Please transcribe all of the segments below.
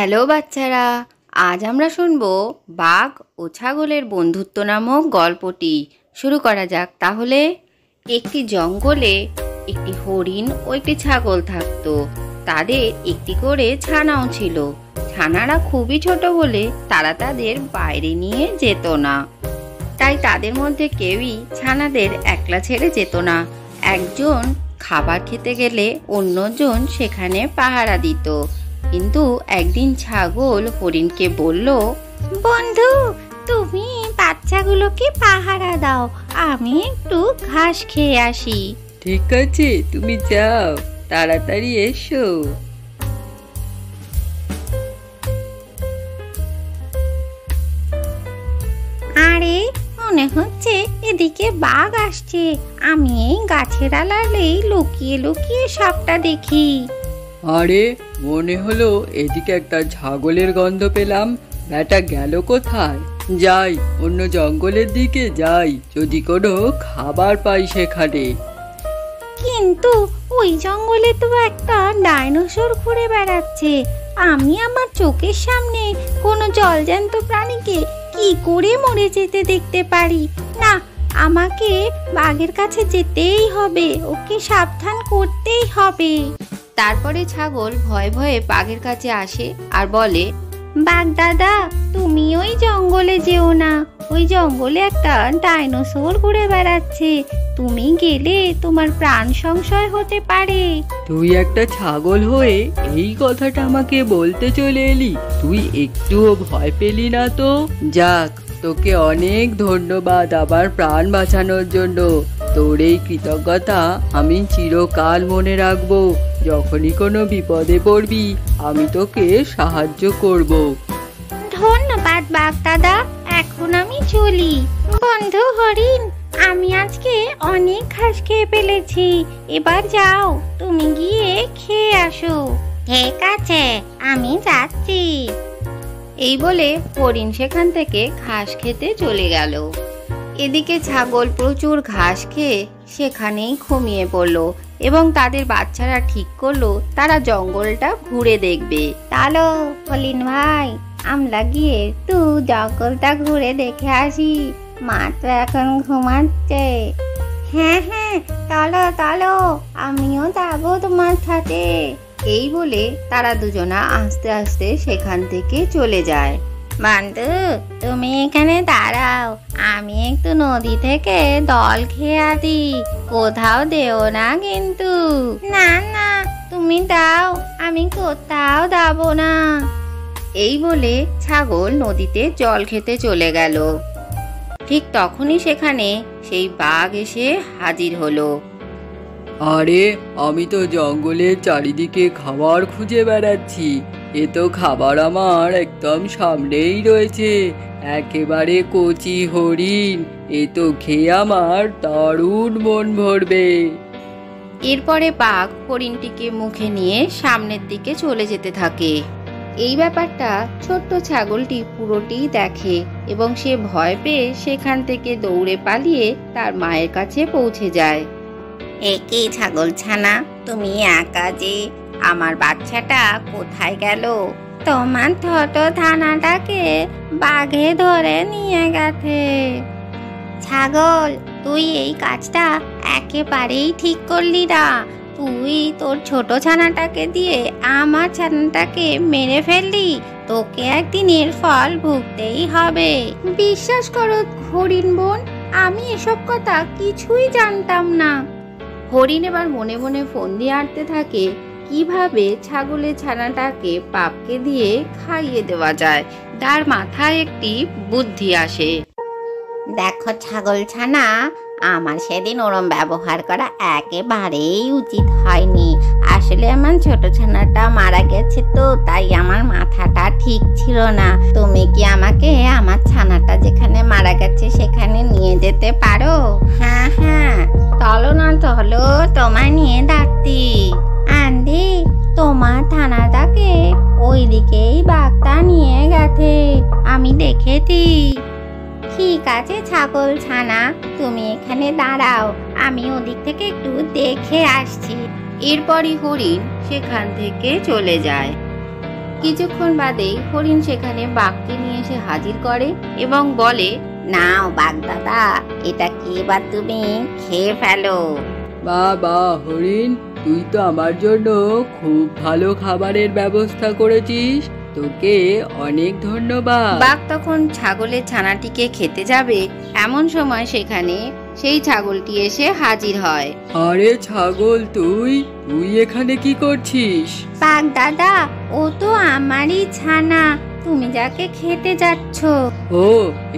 Hello বাচ্চারা, আজ আমরা শুনবো বাঘ ও ছাগলের বন্ধুত্ব নামক গল্পটি। শুরু করা যাক তাহলে। একটি জঙ্গলে একটি হরিণ ও একটি ছাগল থাকতো। তাদের একটি করে ছানাও ছিল। ছানারা খুবই ছোট বলে তারা তাদের বাইরে নিয়ে যেত না। তাই তাদের মধ্যে কেউই ছানাদের একলা ছেড়ে যেত না। একজন খাবার খেতে গেলে অন্যজন সেখানে পাহারা দিত। কিন্তু একদিন ছাগল হরিণকে বলল, বন্ধু, তুমি বাচ্চাগুলোকে পাহারা দাও, আমি একটু ঘাস খেয়ে আসি। ঠিক আছে, তুমি যাও, তাড়াতাড়ি এসো। আরে, মনে হচ্ছে এদিকে বাঘ আসছে। আমি এই গাছের আড়ালেই লুকিয়ে লুকিয়ে সবটা দেখি। আরে, মনে হলো এদিকে একটা ছাগলের গন্ধ পেলাম। ব্যাটা গেল কোথায়? যাই, অন্য জঙ্গলের দিকে যাই, যদি কোনো খাবার পাই সেখানে। কিন্তু ওই জঙ্গলে তো একটা ডাইনোসর ঘুরে বেড়াচ্ছে। আমি আমার চোখের সামনে কোনো জলজ্যান্ত প্রাণীকে কি করে মরে যেতে দেখতে পারি না। আমাকে বাঘের কাছে যেতেই হবে, ওকে সাবধান করতেই হবে। তারপরে ছাগল ভয়ে ভয়ে বাঘের কাছে আসে আর বলে, বাঘ দাদা, তুমি ওই জঙ্গলে যেও না। ওই জঙ্গলে একটা ডাইনোসর ঘুরে বেড়াচ্ছে। তুমি গেলে তোমার প্রাণ সংশয় হতে পারে। তুই একটা ছাগল হয়ে এই কথাটা আমাকে বলতে চলে এলি? তুই একটুও ভয় পেলি না তো? যাক, তোকে অনেক ধন্যবাদ আমার প্রাণ বাঁচানোর জন্য। তোর এই কৃতজ্ঞতা আমি চিরকাল মনে রাখবো। যখনই কোনো বিপদে পড়বি আমি তোকে সাহায্য করব। ধন্যবাদ বাঘ দাদা, এখন আমি চলি। বন্ধু হরিণ, আমি আজকে অনেক ঘাস খেয়ে ফেলেছি। এবার যাও, তুমি গিয়ে খেয়ে আসো। ঠিক আছে, আমি যাচ্ছি। এই বলে হরিণ সেখান থেকে ঘাস খেতে চলে গেল। এদিকে ছাগল প্রচুর ঘাস খেয়ে সেখানেই ঘুমিয়ে পড়লো এবং তাদের বাচ্চারা ঠিক করলো তারা জঙ্গলটা ঘুরে দেখবে। চলো হরিণ ভাই, আমরা গিয়ে একটু জঙ্গলটা ঘুরে দেখে আসি। মা তো এখন ঘুমাচ্ছে। হ্যাঁ হ্যাঁ, চলো চলো, আমিও যাবো তোমার সাথে। এই বলে তারা দুজনা আস্তে আস্তে সেখান থেকে চলে যায়। বন্ধু, তুমি এখানে দাঁড়াও, আমি একটু নদী থেকে দল খেয়ে আসি। কোথাও দেও না কিন্তু। না না, তুমি দাও, আমি কোথাও যাবো না। এই বলে ছাগল নদীতে জল খেতে চলে গেল। ঠিক তখনই সেখানে সেই বাঘ এসে হাজির হলো। আরে, আমি তো জঙ্গলের চারিদিকে খাবার খুঁজে বেড়াচ্ছি। এ তো খাবার আমার একদম সামনেই রয়েছে, একেবারে কচি হরিণ। এ তো খেয়ে আমার দারুণ মন ভরবে। এরপরে বাঘ হরিণটিকে মুখে নিয়ে সামনের দিকে চলে যেতে থাকে। এই ব্যাপারটা ছোট্ট ছাগলটি পুরোটি দেখে এবং সে ভয় পেয়ে সেখান থেকে দৌড়ে পালিয়ে তার মায়ের কাছে পৌঁছে যায়। একে ছাগল ছানা, তুমি একা যে? আমার বাচ্চাটা কোথায় গেল? তোমার ছোট ছানাটাকে বাঘে ধরে নিয়ে গেছে। ছাগল, তুই এই কাজটা একেবারেই ঠিক করলি না। তুই তোর ছোট ছানাটাকে দিয়ে আমার ছানাটাকে মেরে ফেললি। তোকে একদিন এর ফল ভুগতেই হবে। বিশ্বাস করো হরিণ বোন, আমি এসব কথা কিছুই জানতাম না। হরিণ এবার মনে মনে ফোন দিয়ে আঁটতে থাকে কিভাবে ছাগলের ছানাটাকে পাপকে দিয়ে খাইয়ে দেওয়া যায়। তার মাথায় একটি বুদ্ধি আসে। দেখো ছাগল ছানা, আমার সেদিন ওরম ব্যবহার করা একেবারেই উচিত হয়নি। আসলে আমার ছোট ছানাটা মারা গেছে, তো তাই আমার মাথাটা ঠিক ছিল না। তুমি কি আমাকে আমার ছানাটা যেখানে মারা গেছে সেখানে নিয়ে যেতে পারো? হ্যাঁ হ্যাঁ, চলো না, চলো, তোমায় নিয়ে ডাকতি। আন্টি, তোমার ছানাটাকে ওই দিকেই বাঘটা নিয়ে গেছে, আমি দেখেছি। ঠিক আছে ছাগল ছানা, তুমি এখানে দাঁড়াও, আমি ওদিক থেকে একটু দেখে আসছি। এরপরই হরিণ সেখান থেকে চলে যায়। কিছুক্ষণ বাদেই হরিণ সেখানে বাঘকে নিয়ে এসে হাজির করে এবং বলে, নাও বাঘ দাদা, এটা কি এবার তুমি খেয়ে ফেলো। বাবা হরিণ, তুই তো আমার জন্য খুব ভালো খাবারের ব্যবস্থা করেছিস, তোকে অনেক ধন্যবাদ। বাঘ তখন ছাগলের ছানাটিকে খেতে যাবে, এমন সময় সেখানে সেই ছাগলটি এসে হাজির হয়। আরে ছাগল, তুই তুই এখানে কি করছিস? বাঘ দাদা, ও তো আমারই ছানা, তুমি যাকে খেতে যাচ্ছ। ও,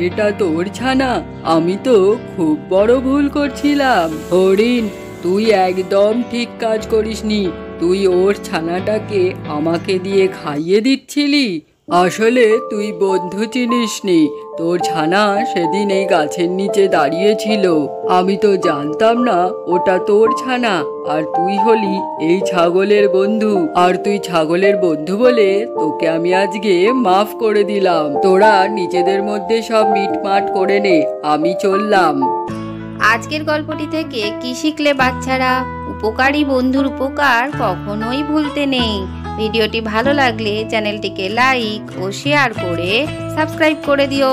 এটা তোর ছানা? আমি তো খুব বড় ভুল করছিলাম। হরিণ, তুই একদম ঠিক কাজ করিসনি। তুই ওর ছানাটাকে আমাকে দিয়ে খাইয়ে দিচ্ছিলি। আসলে তুই বন্ধু চিনিসনি। তোর ছানা সেদিন এই গাছের নিচে দাঁড়িয়েছিল, আমি তো জানতাম না ওটা তোর ছানা, আর তুই হলি এই ছাগলের বন্ধু। আর তুই ছাগলের বন্ধু বলে তোকে আমি আজকে মাফ করে দিলাম। তোরা নিজেদের মধ্যে সব মিটমাট করে নে, আমি চললাম। আজকের গল্পটি থেকে কি শিখলে বাচ্চারা? উপকারী বন্ধুর উপকার কখনোই ভুলতে নেই। ভিডিওটি ভালো লাগলে চ্যানেলটিকে লাইক ও শেয়ার করে সাবস্ক্রাইব করে দিও।